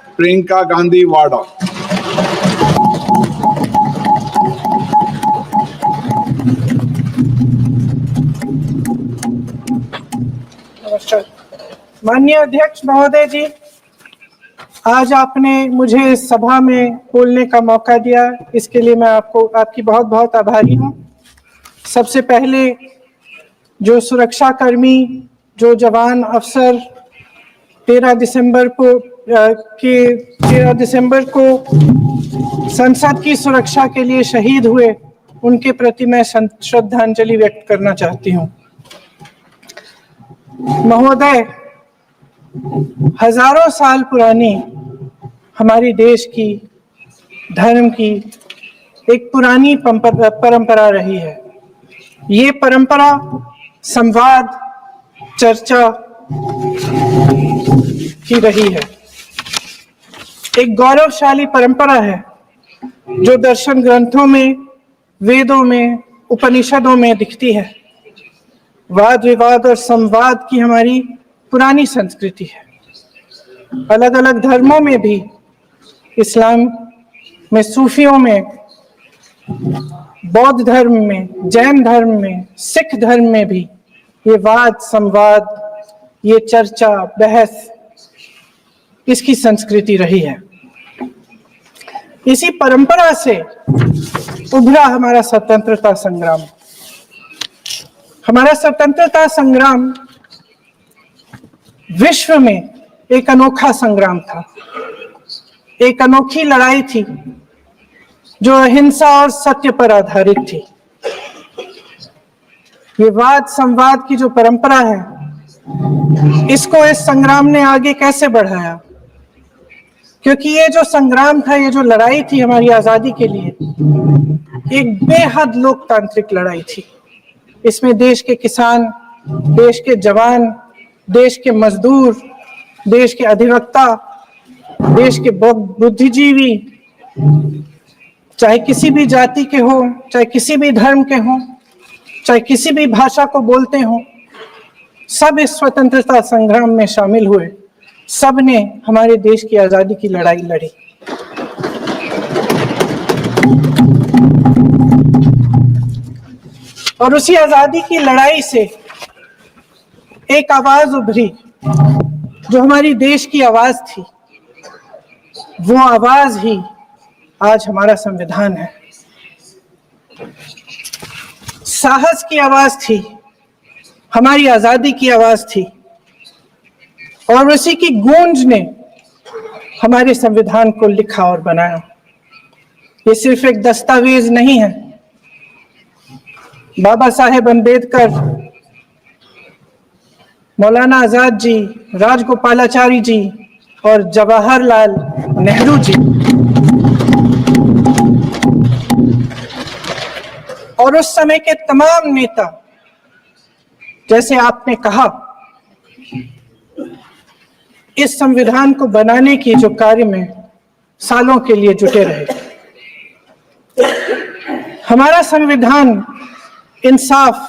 प्रियंका गांधी वाडा। माननीय अध्यक्ष महोदय जी, आज आपने मुझे इस सभा में बोलने का मौका दिया, इसके लिए मैं आपकी बहुत बहुत आभारी हूँ। सबसे पहले जो सुरक्षाकर्मी, जो जवान अफसर 13 दिसंबर को संसद की सुरक्षा के लिए शहीद हुए, उनके प्रति मैं श्रद्धांजलि व्यक्त करना चाहती हूँ। महोदय, हजारों साल पुरानी हमारी देश की, धर्म की एक पुरानी परंपरा रही है। ये परंपरा संवाद, चर्चा की रही है। एक गौरवशाली परंपरा है जो दर्शन ग्रंथों में, वेदों में, उपनिषदों में दिखती है। वाद विवाद और संवाद की हमारी पुरानी संस्कृति है। अलग अलग धर्मों में भी, इस्लाम में, सूफियों में, बौद्ध धर्म में, जैन धर्म में, सिख धर्म में भी ये वाद संवाद, ये चर्चा बहस, इसकी संस्कृति रही है। इसी परंपरा से उभरा हमारा स्वतंत्रता संग्राम। हमारा स्वतंत्रता संग्राम विश्व में एक अनोखा संग्राम था, एक अनोखी लड़ाई थी जो अहिंसा और सत्य पर आधारित थी। ये वाद संवाद की जो परंपरा है, इसको इस संग्राम ने आगे कैसे बढ़ाया? क्योंकि ये जो संग्राम था, ये जो लड़ाई थी हमारी आजादी के लिए, एक बेहद लोकतांत्रिक लड़ाई थी। इसमें देश के किसान, देश के जवान, देश के मजदूर, देश के अधिवक्ता, देश के बुद्धिजीवी, चाहे किसी भी जाति के हो, चाहे किसी भी धर्म के हो, चाहे किसी भी भाषा को बोलते हो, सब इस स्वतंत्रता संग्राम में शामिल हुए। सब ने हमारे देश की आजादी की लड़ाई लड़ी। और उसी आजादी की लड़ाई से एक आवाज उभरी जो हमारी देश की आवाज थी। वो आवाज ही आज हमारा संविधान है। साहस की आवाज थी, हमारी आजादी की आवाज थी, और उसी की गूंज ने हमारे संविधान को लिखा और बनाया। ये सिर्फ एक दस्तावेज नहीं है। बाबा साहेब अंबेडकर, मौलाना आजाद जी, राजगोपालाचारी जी और जवाहरलाल नेहरू जी और उस समय के तमाम नेता, जैसे आपने कहा, इस संविधान को बनाने की जो कार्य में सालों के लिए जुटे रहे। हमारा संविधान इंसाफ,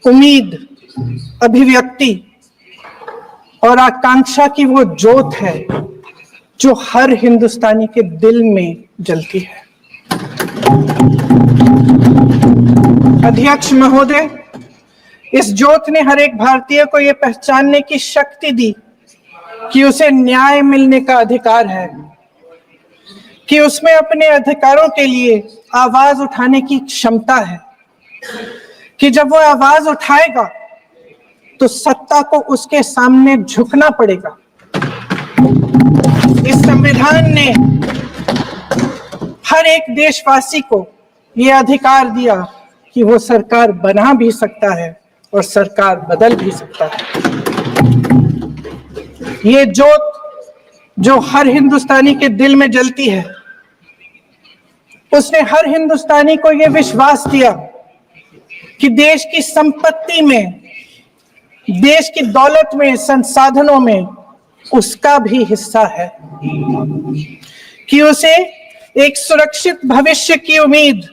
उम्मीद, अभिव्यक्ति और आकांक्षा की वो ज्योत है जो हर हिंदुस्तानी के दिल में जलती है। अध्यक्ष महोदय, इस ज्योत ने हर एक भारतीय को यह पहचानने की शक्ति दी कि उसे न्याय मिलने का अधिकार है, कि उसमें अपने अधिकारों के लिए आवाज उठाने की क्षमता है, कि जब वो आवाज उठाएगा तो सत्ता को उसके सामने झुकना पड़ेगा। इस संविधान ने हर एक देशवासी को ये अधिकार दिया कि वो सरकार बना भी सकता है और सरकार बदल भी सकता है। ये ज्योत जो हर हिंदुस्तानी के दिल में जलती है, उसने हर हिंदुस्तानी को यह विश्वास दिया कि देश की संपत्ति में, देश की दौलत में, संसाधनों में उसका भी हिस्सा है, कि उसे एक सुरक्षित भविष्य की उम्मीद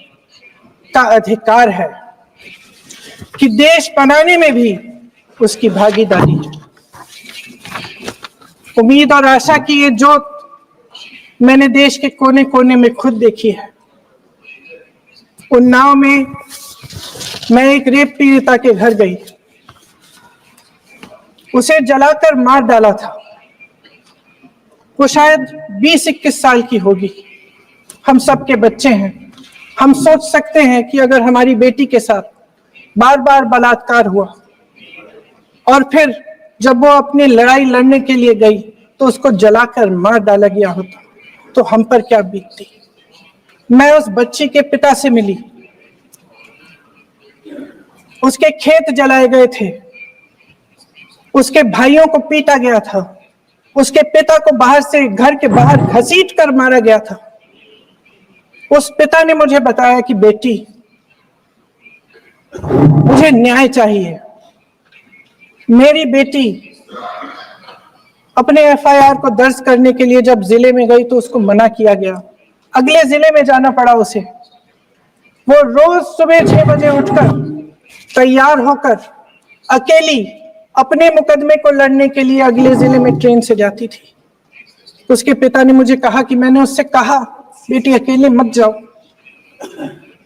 का अधिकार है, कि देश बनाने में भी उसकी भागीदारी है। उम्मीद और आशा की ये जोत मैंने देश के कोने कोने में खुद देखी है। उन्नाव में मैं एक रेप पीड़िता के घर गई, उसे जलाकर मार डाला था। वो शायद 20-21 साल की होगी। हम सबके बच्चे हैं। हम सोच सकते हैं कि अगर हमारी बेटी के साथ बार बार बलात्कार हुआ और फिर जब वो अपनी लड़ाई लड़ने के लिए गई तो उसको जलाकर मार डाला गया होता तो हम पर क्या बीतती। मैं उस बच्ची के पिता से मिली। उसके खेत जलाए गए थे, उसके भाइयों को पीटा गया था, उसके पिता को बाहर से घर के बाहर घसीट कर मारा गया था। उस पिता ने मुझे बताया कि बेटी, मुझे न्याय चाहिए। मेरी बेटी अपने एफआईआर को दर्ज करने के लिए जब जिले में गई तो उसको मना किया गया। अगले जिले में जाना पड़ा उसे। वो रोज सुबह 6 बजे उठकर तैयार होकर अकेली अपने मुकदमे को लड़ने के लिए अगले जिले में ट्रेन से जाती थी। उसके पिता ने मुझे कहा कि मैंने उससे कहा, बेटी अकेले मत जाओ,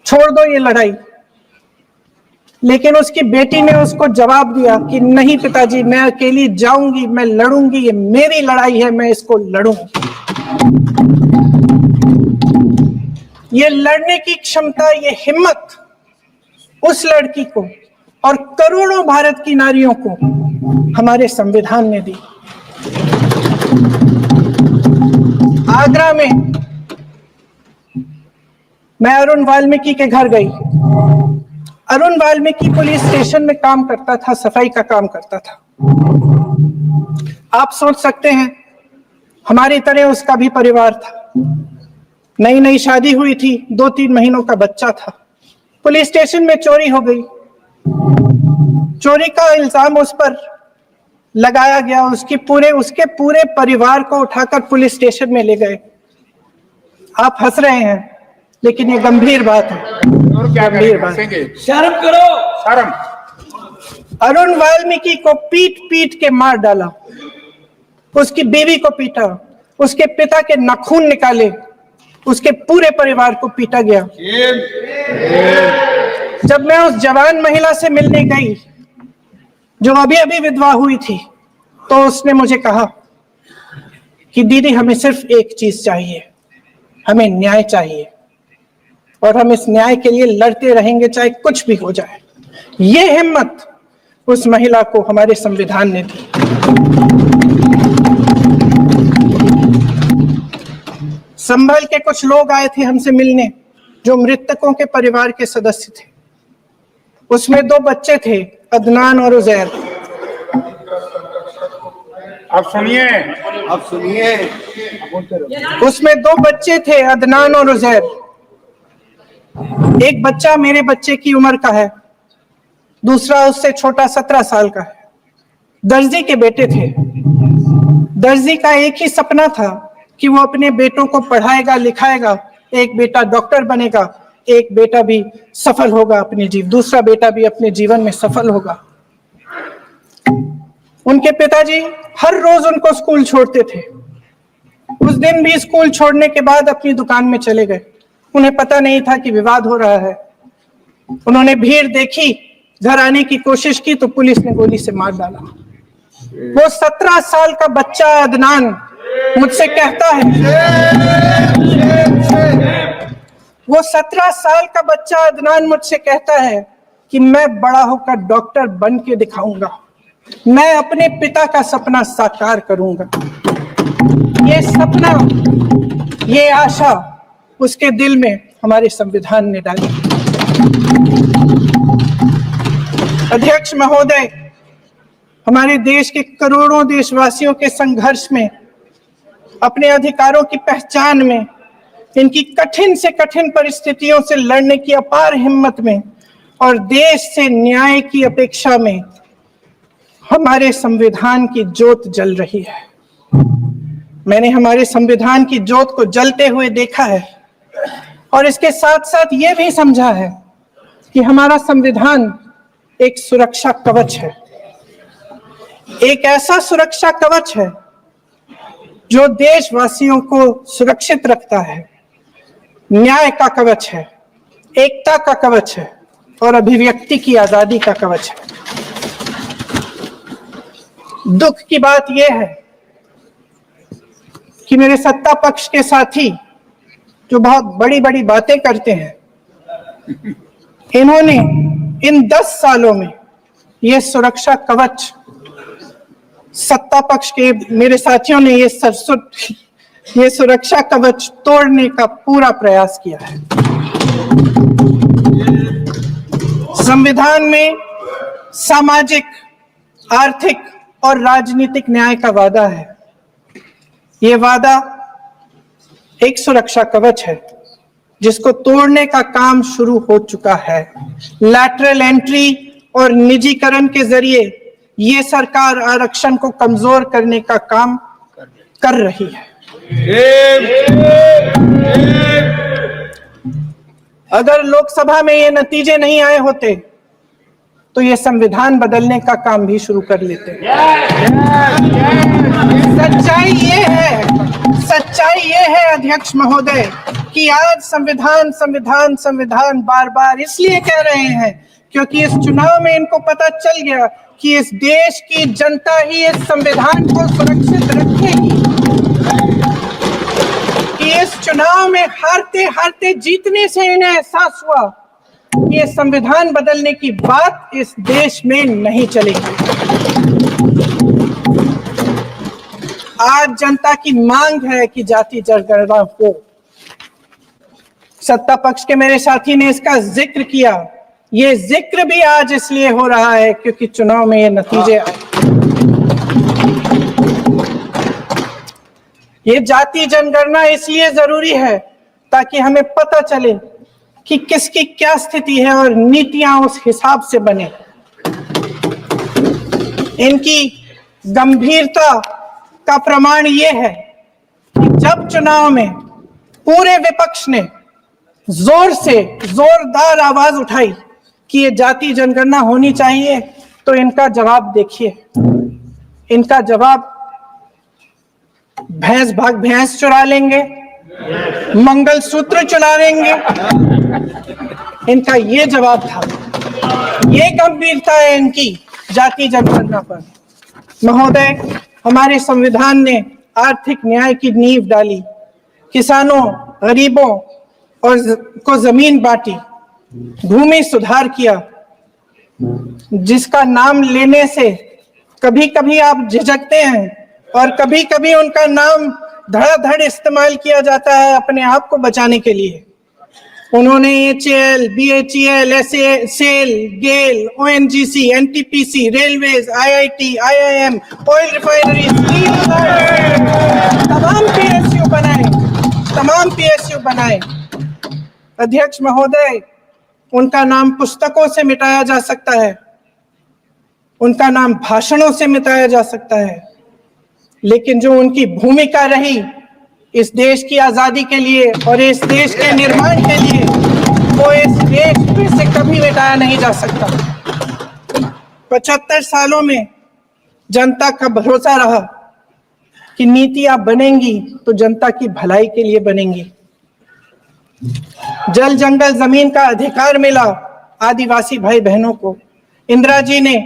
छोड़ दो ये लड़ाई। लेकिन उसकी बेटी ने उसको जवाब दिया कि नहीं पिताजी, मैं अकेली जाऊंगी, मैं लड़ूंगी, ये मेरी लड़ाई है, मैं इसको लड़ूंगी। ये लड़ने की क्षमता, ये हिम्मत उस लड़की को और करोड़ों भारत की नारियों को हमारे संविधान ने दी। आगरा में मैं अरुण वाल्मीकि के घर गई। अरुण वाल्मीकि पुलिस स्टेशन में काम करता था, सफाई का काम करता था। आप सोच सकते हैं हमारी तरह उसका भी परिवार था। नई नई शादी हुई थी, 2-3 महीनों का बच्चा था। पुलिस स्टेशन में चोरी हो गई। चोरी का इल्जाम उस पर लगाया गया। उसके पूरे परिवार को उठाकर पुलिस स्टेशन में ले गए। आप हंस रहे हैं, लेकिन ये गंभीर बात है। और क्या गंभीर बात। शर्म करो, शर्म। अरुण वाल्मीकि को पीट पीट के मार डाला, उसकी बीवी को पीटा, उसके पिता के नाखून निकाले, उसके पूरे परिवार को पीटा गया। जब मैं उस जवान महिला से मिलने गई जो अभी अभी विधवा हुई थी, तो उसने मुझे कहा कि दीदी, हमें सिर्फ एक चीज चाहिए, हमें न्याय चाहिए और हम इस न्याय के लिए लड़ते रहेंगे, चाहे कुछ भी हो जाए। ये हिम्मत उस महिला को हमारे संविधान ने दी। संभल के कुछ लोग आए थे हमसे मिलने, जो मृतकों के परिवार के सदस्य थे। उसमें 2 बच्चे थे, अदनान और उजैर। अब सुनिए। उसमें 2 बच्चे थे, अदनान और उजैर। एक बच्चा मेरे बच्चे की उम्र का है, दूसरा उससे छोटा 17 साल का है। दर्जी के बेटे थे। दर्जी का एक ही सपना था कि वो अपने बेटों को पढ़ाएगा, लिखाएगा। एक बेटा डॉक्टर बनेगा, एक बेटा भी सफल होगा दूसरा बेटा भी अपने जीवन में सफल होगा। उनके पिताजी हर रोज उनको स्कूल छोड़ते थे। उस दिन भी स्कूल छोड़ने के बाद अपनी दुकान में चले गए। उन्हें पता नहीं था कि विवाद हो रहा है। उन्होंने भीड़ देखी, घर आने की कोशिश की तो पुलिस ने गोली से मार डाला। वो 17 साल का बच्चा अदनान मुझसे कहता है, वो 17 साल का बच्चा अदनान मुझसे कहता है कि मैं बड़ा होकर डॉक्टर बन के दिखाऊंगा, मैं अपने पिता का सपना साकार करूंगा। ये सपना, ये आशा उसके दिल में हमारे संविधान ने डाली। अध्यक्ष महोदय, हमारे देश के करोड़ों देशवासियों के संघर्ष में, अपने अधिकारों की पहचान में, इनकी कठिन से कठिन परिस्थितियों से लड़ने की अपार हिम्मत में और देश से न्याय की अपेक्षा में हमारे संविधान की ज्योत जल रही है। मैंने हमारे संविधान की ज्योत को जलते हुए देखा है और इसके साथ साथ ये भी समझा है कि हमारा संविधान एक सुरक्षा कवच है। एक ऐसा सुरक्षा कवच है जो देशवासियों को सुरक्षित रखता है, न्याय का कवच है, एकता का कवच है और अभिव्यक्ति की आजादी का कवच है। दुख की बात यह है कि मेरे सत्ता पक्ष के साथी जो बहुत बड़ी बड़ी बातें करते हैं, इन्होंने इन 10 सालों में यह सुरक्षा कवच, सत्ता पक्ष के मेरे साथियों ने ये सुरक्षा कवच तोड़ने का पूरा प्रयास किया है। संविधान में सामाजिक, आर्थिक और राजनीतिक न्याय का वादा है। ये वादा एक सुरक्षा कवच है जिसको तोड़ने का काम शुरू हो चुका है। लैटरल एंट्री और निजीकरण के जरिए ये सरकार आरक्षण को कमजोर करने का काम कर रही है। अगर लोकसभा में ये नतीजे नहीं आए होते तो ये संविधान बदलने का काम भी शुरू कर लेते। सच्चाई ये है अध्यक्ष महोदय कि आज संविधान बार बार इसलिए कह रहे हैं क्योंकि इस चुनाव में इनको पता चल गया कि इस देश की जनता ही इस संविधान को सुरक्षित रखेगी, कि इस चुनाव में हारते हारते जीतने से इन्हें एहसास हुआ कि ये संविधान बदलने की बात इस देश में नहीं चलेगी। आज जनता की मांग है कि जाति जनगणना हो। सत्ता पक्ष के मेरे साथी ने इसका जिक्र किया। ये जिक्र भी आज इसलिए हो रहा है क्योंकि चुनाव में ये नतीजे आए। ये जाति जनगणना इसलिए जरूरी है ताकि हमें पता चले कि किसकी क्या स्थिति है और नीतियां उस हिसाब से बने। इनकी गंभीरता का प्रमाण ये है कि जब चुनाव में पूरे विपक्ष ने जोरदार आवाज उठाई कि ये जाति जनगणना होनी चाहिए, तो इनका जवाब देखिए। इनका जवाब भैंस भाग भैंस चुरा लेंगे, मंगलसूत्र चुरा लेंगे, इनका ये जवाब था। ये गंभीरता है इनकी जाति जनगणना पर। महोदय, हमारे संविधान ने आर्थिक न्याय की नींव डाली, किसानों, गरीबों और को जमीन बांटी, भूमि सुधार किया, जिसका नाम लेने से कभी कभी आप झिझकते हैं और कभी कभी उनका नाम धड़ाधड़ इस्तेमाल किया जाता है अपने आप को बचाने के लिए। उन्होंने HAL, BHEL, SAL, GAIL, ONGC, NTPC, railways, IIT, IIM, oil refinery, तमाम PSU बनाए। अध्यक्ष महोदय, उनका नाम पुस्तकों से मिटाया जा सकता है, उनका नाम भाषणों से मिटाया जा सकता है, लेकिन जो उनकी भूमिका रही इस देश की आजादी के लिए और इस देश के निर्माण के लिए, वो इस देश में से कभी मिटाया नहीं जा सकता। 75 सालों में जनता का भरोसा रहा कि नीतियां बनेंगी तो जनता की भलाई के लिए बनेंगी। जल जंगल जमीन का अधिकार मिला आदिवासी भाई बहनों को। इंदिरा जी ने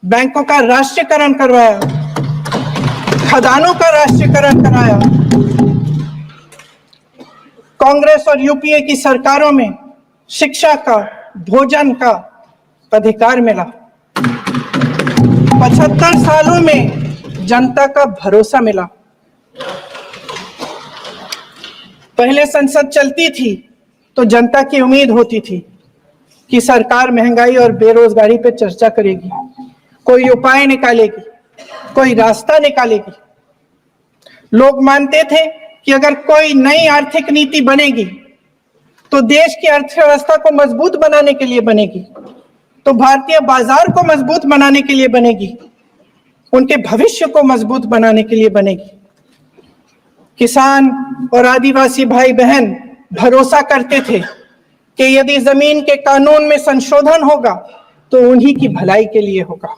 बैंकों का राष्ट्रीयकरण करवाया, खदानों का राष्ट्रीयकरण कराया। कांग्रेस और यूपीए की सरकारों में शिक्षा का, भोजन का अधिकार मिला। 75 सालों में जनता का भरोसा मिला। पहले संसद चलती थी तो जनता की उम्मीद होती थी कि सरकार महंगाई और बेरोजगारी पर चर्चा करेगी, कोई उपाय निकालेगी, कोई रास्ता निकालेगी। लोग मानते थे कि अगर कोई नई आर्थिक नीति बनेगी तो देश की अर्थव्यवस्था को मजबूत बनाने के लिए बनेगी, तो भारतीय बाजार को मजबूत बनाने के लिए बनेगी, उनके भविष्य को मजबूत बनाने के लिए बनेगी। किसान और आदिवासी भाई बहन भरोसा करते थे कि यदि जमीन के कानून में संशोधन होगा तो उन्हीं की भलाई के लिए होगा।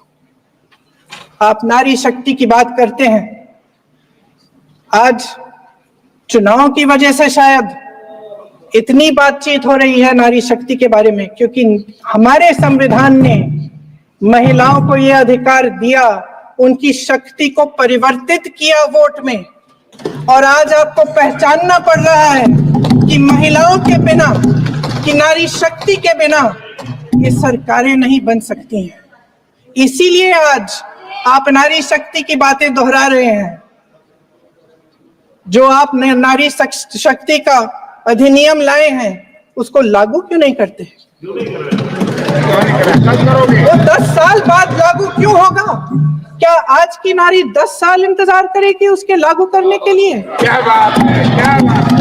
आप नारी शक्ति की बात करते हैं, आज चुनाव की वजह से शायद इतनी बातचीत हो रही है नारी शक्ति के बारे में, क्योंकि हमारे संविधान ने महिलाओं को यह अधिकार दिया, उनकी शक्ति को परिवर्तित किया वोट में। और आज आपको पहचानना पड़ रहा है कि महिलाओं के बिना, कि नारी शक्ति के बिना ये सरकारें नहीं बन सकती हैं। इसीलिए आज आप नारी शक्ति की बातें दोहरा रहे हैं। जो आप नारी शक्ति का अधिनियम लाए हैं उसको लागू क्यों नहीं करते? वो 10 साल बाद लागू क्यों होगा? क्या आज की नारी 10 साल इंतजार करेगी उसके लागू करने के लिए? क्या बात है, क्या बात है।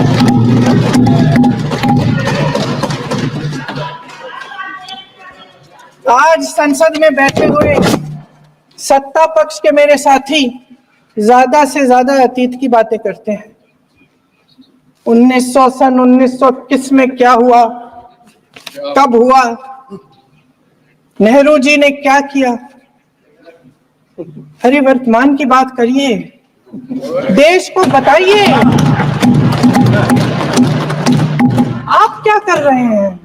आज संसद में बैठे हुए सत्ता पक्ष के मेरे साथी ज्यादा से ज्यादा अतीत की बातें करते हैं। 1921 में क्या हुआ, कब हुआ, नेहरू जी ने क्या किया। अरे वर्तमान की बात करिए, देश को बताइए आप क्या कर रहे हैं,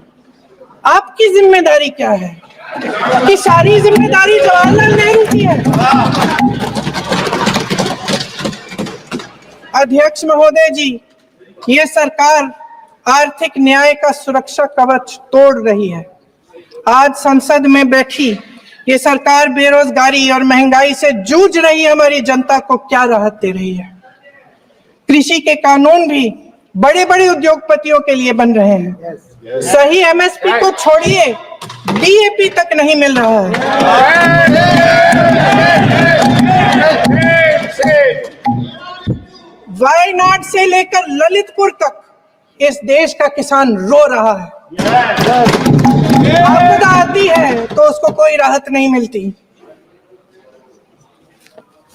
आपकी जिम्मेदारी क्या है? कि सारी जिम्मेदारी जवाहरलाल नेहरू की है। अध्यक्ष महोदय जी, ये सरकार आर्थिक न्याय का सुरक्षा कवच तोड़ रही है। आज संसद में बैठी ये सरकार बेरोजगारी और महंगाई से जूझ रही हमारी जनता को क्या राहत दे रही है? कृषि के कानून भी बड़े बड़े उद्योगपतियों के लिए बन रहे हैं। सही एमएसपी को छोड़िए, डीएपी तक नहीं मिल रहा है। वायनाड से लेकर ललितपुर तक इस देश का किसान रो रहा है। आपदा आती है तो उसको कोई राहत नहीं मिलती।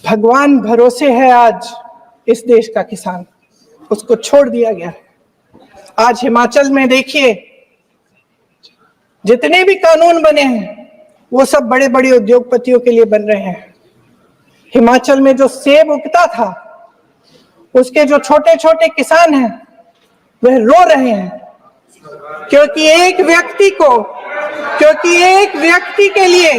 भगवान भरोसे है आज इस देश का किसान, उसको छोड़ दिया गया है। आज हिमाचल में देखिए, जितने भी कानून बने हैं वो सब बड़े बड़े उद्योगपतियों के लिए बन रहे हैं। हिमाचल में जो सेब उगता था, उसके जो छोटे छोटे किसान हैं वह रो रहे हैं, क्योंकि एक व्यक्ति के लिए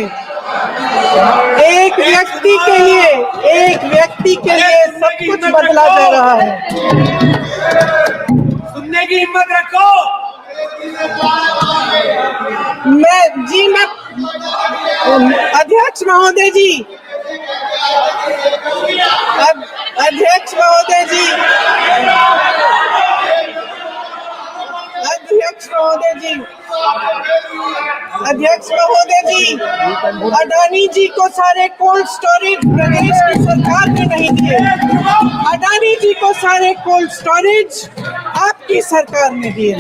सब कुछ बदला जा रहा है। सुनने की हिम्मत रखो। मैं अध्यक्ष महोदय जी, अध्यक्ष महोदय जी, अडानी जी को सारे कोल्ड स्टोरेज प्रदेश की सरकार ने नहीं दिए। अडानी जी को सारे कोल्ड स्टोरेज आपकी सरकार ने दिए।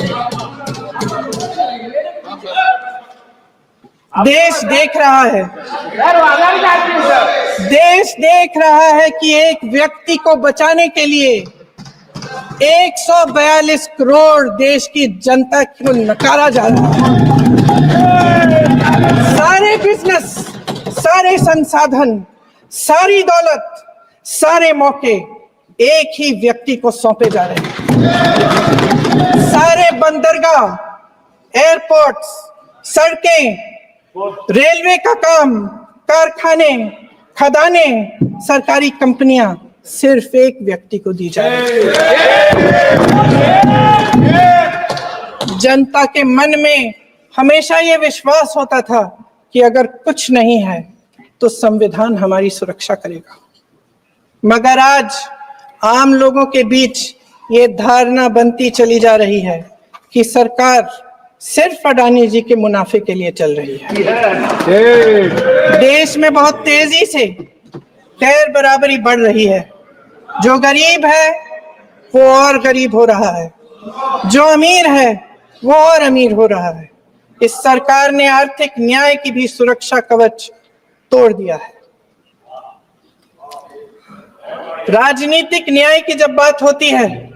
देश देख रहा है कि एक व्यक्ति को बचाने के लिए 142 करोड़ देश की जनता को नकारा जा रहा है। सारे बिजनेस, सारे संसाधन, सारी दौलत, सारे मौके एक ही व्यक्ति को सौंपे जा रहे हैं। सारे बंदरगाह, एयरपोर्ट्स, सड़कें, रेलवे का काम, कारखाने, खदाने, सरकारी कंपनियां सिर्फ एक व्यक्ति को दी जा रही है। जनता के मन में हमेशा ये विश्वास होता था कि अगर कुछ नहीं है तो संविधान हमारी सुरक्षा करेगा, मगर आज आम लोगों के बीच ये धारणा बनती चली जा रही है कि सरकार सिर्फ अडानी जी के मुनाफे के लिए चल रही है। देश में बहुत तेजी से गैर बराबरी बढ़ रही है। जो गरीब है वो और गरीब हो रहा है, जो अमीर है वो और अमीर हो रहा है। इस सरकार ने आर्थिक न्याय की भी सुरक्षा कवच तोड़ दिया है। राजनीतिक न्याय की जब बात होती है,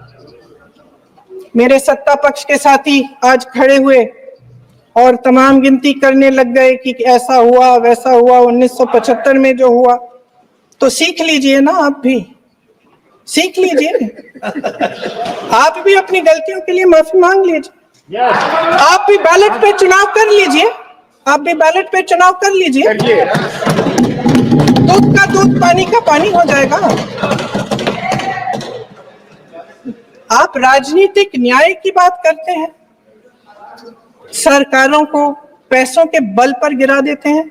मेरे सत्ता पक्ष के साथी आज खड़े हुए और तमाम गिनती करने लग गए कि ऐसा हुआ वैसा हुआ 1975 में जो हुआ, तो सीख लीजिए ना आप भी। सीख लीजिए, आप भी अपनी गलतियों के लिए माफी मांग लीजिए, आप भी बैलेट पे चुनाव कर लीजिए, आप भी बैलेट पे चुनाव कर लीजिए, दूध का दूध पानी का पानी हो जाएगा। आप राजनीतिक न्याय की बात करते हैं, सरकारों को पैसों के बल पर गिरा देते हैं।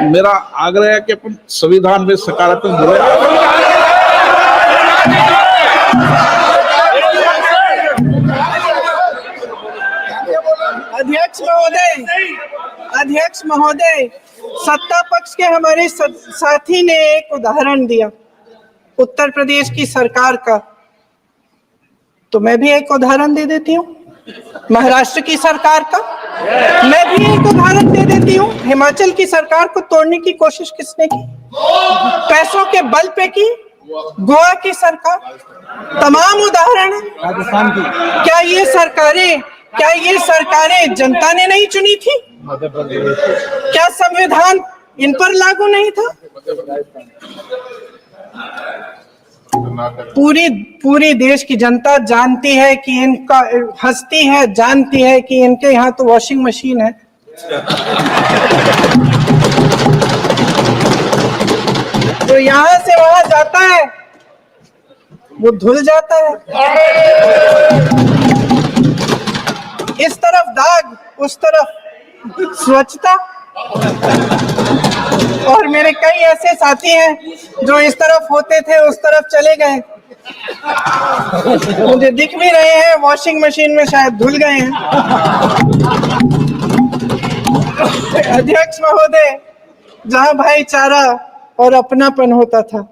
मेरा आग्रह है कि अपन संविधान में सकारात्मक बोले। अध्यक्ष महोदय, सत्ता पक्ष के हमारे साथी ने एक उदाहरण दिया उत्तर प्रदेश की सरकार का, तो मैं भी एक उदाहरण दे देती हूँ महाराष्ट्र की सरकार का, मैं भी एक उदाहरण दे देती हूँ हिमाचल की सरकार को तोड़ने की कोशिश किसने की, पैसों के बल पे की, गोवा की सरकार, तमाम उदाहरण है। राजस्थान की क्या ये सरकारें जनता ने नहीं चुनी थी? क्या संविधान इन पर लागू नहीं था? पूरी देश की जनता जानती है कि इनका, हंसती है, जानती है कि इनके यहाँ तो वॉशिंग मशीन है। तो यहाँ से वहां जाता है, वो धुल जाता है। इस तरफ दाग, उस तरफ स्वच्छता। और मेरे कई ऐसे साथी हैं जो इस तरफ होते थे उस तरफ चले गए, मुझे दिख भी रहे हैं, वॉशिंग मशीन में शायद धुल गए हैं। अध्यक्ष महोदय, जहां भाईचारा और अपनापन होता था,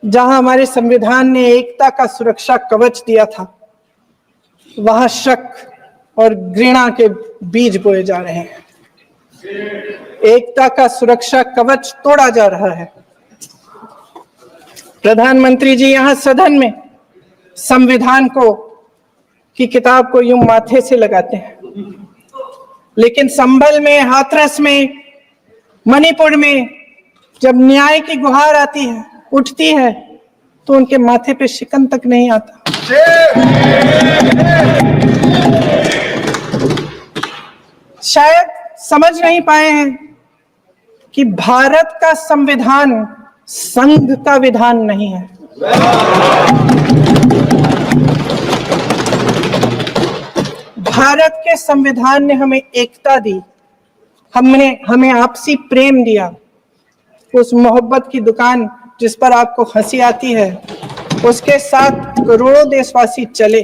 जहां हमारे संविधान ने एकता का सुरक्षा कवच दिया था, वहां शक और घृणा के बीज बोए जा रहे हैं। एकता का सुरक्षा कवच तोड़ा जा रहा है। प्रधानमंत्री जी यहाँ सदन में संविधान की किताब को यूं माथे से लगाते हैं, लेकिन संभल में, हाथरस में, मणिपुर में जब न्याय की गुहार आती है, उठती है, तो उनके माथे पे शिकन तक नहीं आता। शायद समझ नहीं पाए हैं कि भारत का संविधान संघ का विधान नहीं है। भारत के संविधान ने हमें एकता दी, हमें आपसी प्रेम दिया। उस मोहब्बत की दुकान जिस पर आपको हंसी आती है, उसके साथ करोड़ों देशवासी चले।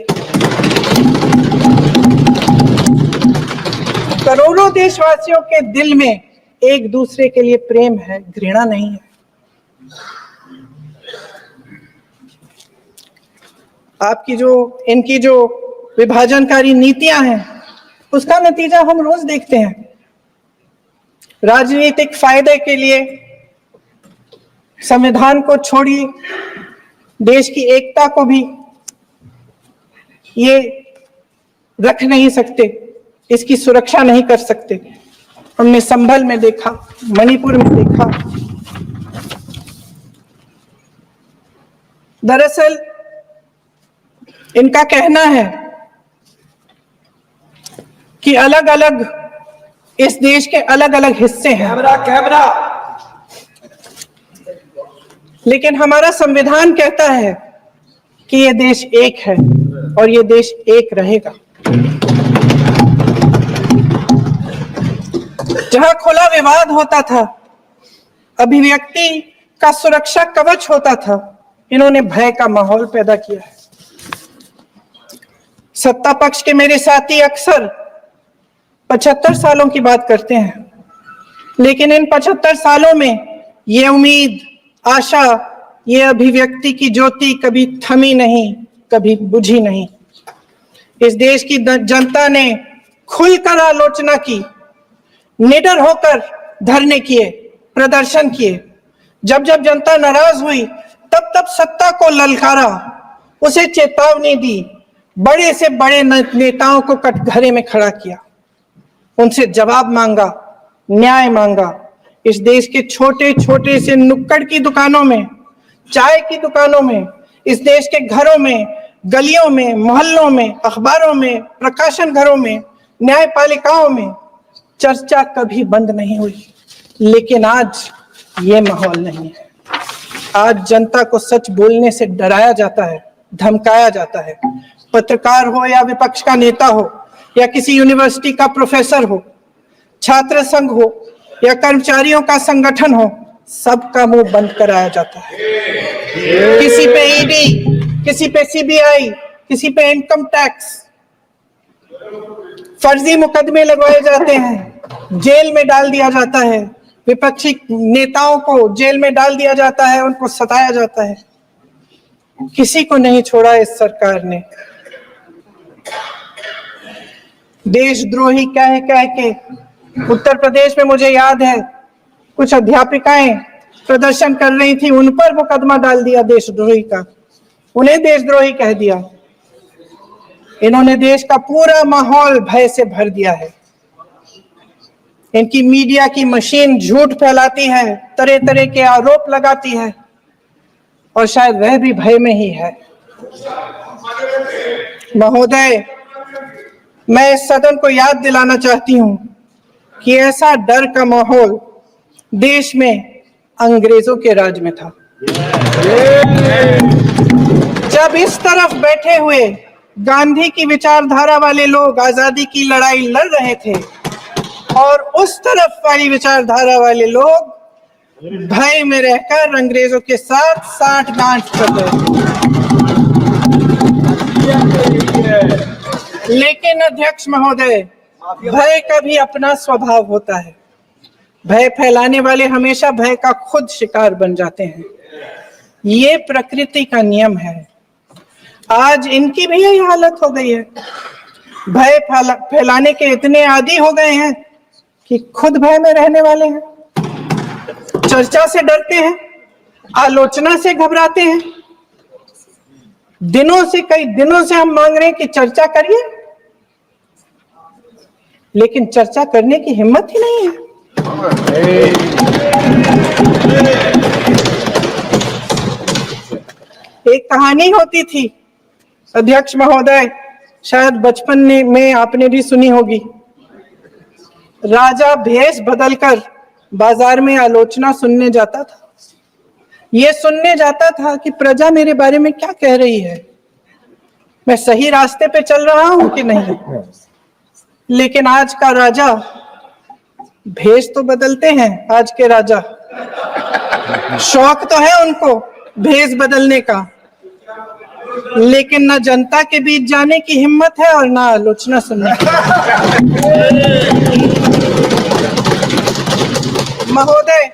करोड़ों देशवासियों के दिल में एक दूसरे के लिए प्रेम है, घृणा नहीं है। इनकी जो विभाजनकारी नीतियां हैं, उसका नतीजा हम रोज देखते हैं। राजनीतिक फायदे के लिए संविधान को छोड़िए, देश की एकता को भी ये रख नहीं सकते, इसकी सुरक्षा नहीं कर सकते। हमने संभल में देखा, मणिपुर में देखा। दरअसल इनका कहना है कि अलग अलग, इस देश के अलग अलग हिस्से हैं, कैमरा। लेकिन हमारा संविधान कहता है कि ये देश एक है और ये देश एक रहेगा। जहां खुला विवाद होता था, अभिव्यक्ति का सुरक्षा कवच होता था, इन्होंने भय का माहौल पैदा किया है। सत्ता पक्ष के मेरे साथी अक्सर 75 सालों की बात करते हैं, लेकिन इन 75 सालों में ये उम्मीद, आशा, ये अभिव्यक्ति की ज्योति कभी थमी नहीं, कभी बुझी नहीं। इस देश की जनता ने खुलकर आलोचना की, निडर होकर धरने किए, प्रदर्शन किए। जब जब जनता नाराज हुई, तब तब सत्ता को ललकारा, उसे चेतावनी दी, बड़े से बड़े नेताओं को कटघरे में खड़ा किया, उनसे जवाब मांगा, न्याय मांगा। इस देश के छोटे छोटे से नुक्कड़ की दुकानों में, चाय की दुकानों में, इस देश के घरों में, गलियों में, मोहल्लों में, अखबारों में, प्रकाशन घरों में, न्यायपालिकाओं में चर्चा कभी बंद नहीं हुई। लेकिन आज ये माहौल नहीं है। आज जनता को सच बोलने से डराया जाता है, धमकाया जाता है। पत्रकार हो या विपक्ष का नेता हो या किसी यूनिवर्सिटी का प्रोफेसर हो, छात्र संघ हो या कर्मचारियों का संगठन हो, सबका मुंह बंद कराया जाता है। किसी पे ईडी, किसी पे सीबीआई, किसी पे इनकम टैक्स, फर्जी मुकदमे लगवाए जाते हैं, जेल में डाल दिया जाता है, विपक्षी नेताओं को जेल में डाल दिया जाता है, उनको सताया जाता है। किसी को नहीं छोड़ा इस सरकार ने। देशद्रोही कह कह के उत्तर प्रदेश में मुझे याद है कुछ अध्यापिकाएं प्रदर्शन कर रही थी, उन पर मुकदमा डाल दिया देशद्रोही का, उन्हें देशद्रोही कह दिया। इन्होंने देश का पूरा माहौल भय से भर दिया है। इनकी मीडिया की मशीन झूठ फैलाती है, तरह तरह के आरोप लगाती है, और शायद वह भी भय में ही है। महोदय, मैं इस सदन को याद दिलाना चाहती हूं कि ऐसा डर का माहौल देश में अंग्रेजों के राज में था। जब इस तरफ बैठे हुए गांधी की विचारधारा वाले लोग आजादी की लड़ाई लड़ रहे थे और उस तरफ वाली विचारधारा वाले लोग भय में रहकर अंग्रेजों के साथ साठ गांठ कर रहे थे। लेकिन अध्यक्ष महोदय, भय का भी अपना स्वभाव होता है। भय फैलाने वाले हमेशा भय का खुद शिकार बन जाते हैं। ये प्रकृति का नियम है। आज इनकी भी यही हालत हो गई है। भय फैलाने के इतने आदी हो गए हैं कि खुद भय में रहने वाले हैं, चर्चा से डरते हैं, आलोचना से घबराते हैं। कई दिनों से हम मांग रहे हैं कि चर्चा करिए, लेकिन चर्चा करने की हिम्मत ही नहीं है। एक कहानी होती थी अध्यक्ष महोदय, शायद बचपन में आपने भी सुनी होगी। राजा भेष बदलकर बाजार में आलोचना सुनने जाता था। ये सुनने जाता था कि प्रजा मेरे बारे में क्या कह रही है, मैं सही रास्ते पे चल रहा हूं कि नहीं। लेकिन आज का राजा, भेष तो बदलते हैं आज के राजा, शौक तो है उनको भेष बदलने का, लेकिन ना जनता के बीच जाने की हिम्मत है और ना आलोचना सुनने की। महोदय,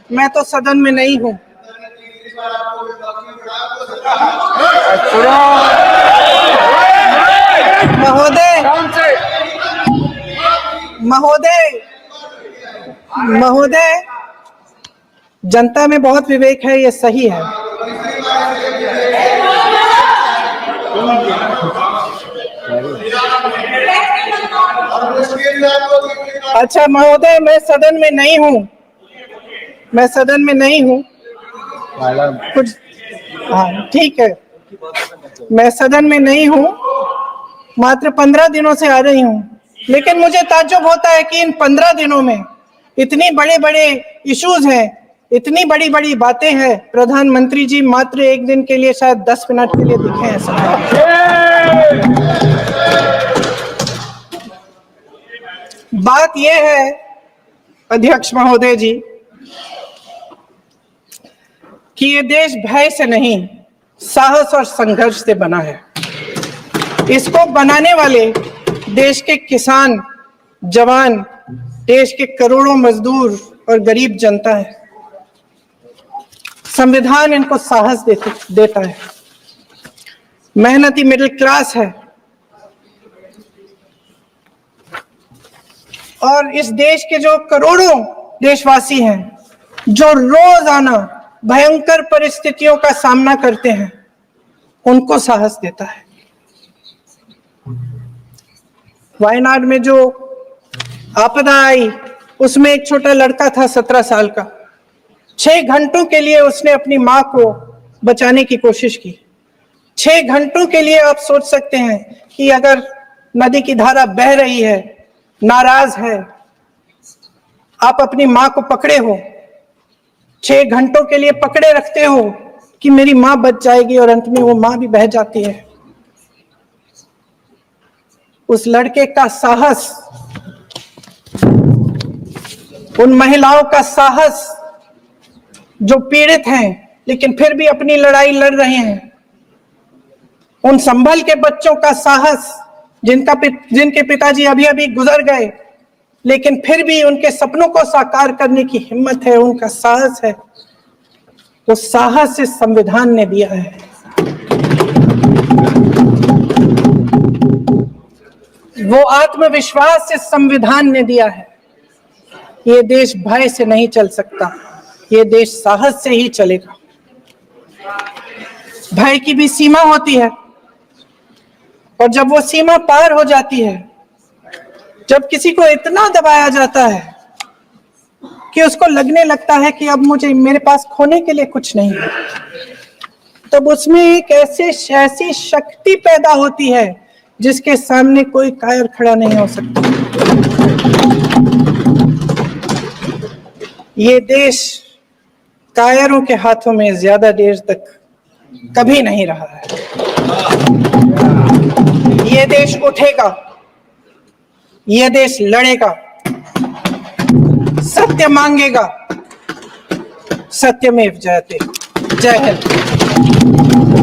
मैं तो सदन में नहीं हूं। महोदय, जनता में बहुत विवेक है, ये सही है। अच्छा महोदय, मैं सदन में नहीं हूं, कुछ, हाँ ठीक है, मैं सदन में नहीं हूं, मात्र 15 दिनों से आ रही हूं। लेकिन मुझे ताज्जुब होता है कि इन 15 दिनों में इतनी बड़े बड़े इश्यूज हैं, इतनी बड़ी बड़ी बातें हैं, प्रधानमंत्री जी मात्र एक दिन के लिए शायद 10 मिनट के लिए दिखे हैं सर। बात यह है अध्यक्ष महोदय जी कि ये देश भय से नहीं, साहस और संघर्ष से बना है। इसको बनाने वाले देश के किसान, जवान, देश के करोड़ों मजदूर और गरीब जनता है। संविधान इनको साहस देता है। मेहनती मिडिल क्लास है। और इस देश के जो करोड़ों देशवासी हैं, जो रोजाना भयंकर परिस्थितियों का सामना करते हैं, उनको साहस देता है। वायनाड में जो आपदा आई, उसमें एक छोटा लड़का था 17 साल का। 6 घंटों के लिए उसने अपनी मां को बचाने की कोशिश की। 6 घंटों के लिए आप सोच सकते हैं कि अगर नदी की धारा बह रही है, नाराज है, आप अपनी मां को पकड़े हो, 6 घंटों के लिए पकड़े रखते हो कि मेरी मां बच जाएगी, और अंत में वो मां भी बह जाती है। उस लड़के का साहस, उन महिलाओं का साहस जो पीड़ित हैं लेकिन फिर भी अपनी लड़ाई लड़ रहे हैं, उन संभल के बच्चों का साहस जिनके पिताजी अभी अभी गुजर गए लेकिन फिर भी उनके सपनों को साकार करने की हिम्मत है, उनका साहस है, तो साहस इस संविधान ने दिया है। वो आत्मविश्वास इस संविधान ने दिया है। ये देश भय से नहीं चल सकता, ये देश साहस से ही चलेगा। भय की भी सीमा होती है, और जब वो सीमा पार हो जाती है, जब किसी को इतना दबाया जाता है कि उसको लगने लगता है कि अब मेरे पास खोने के लिए कुछ नहीं है, तब उसमें एक ऐसी शक्ति पैदा होती है जिसके सामने कोई कायर खड़ा नहीं हो सकता। ये देश कायरों के हाथों में ज्यादा देर तक कभी नहीं रहा है। ये देश उठेगा, ये देश लड़ेगा, सत्य मांगेगा, सत्यमेव जयते। जय हिंद।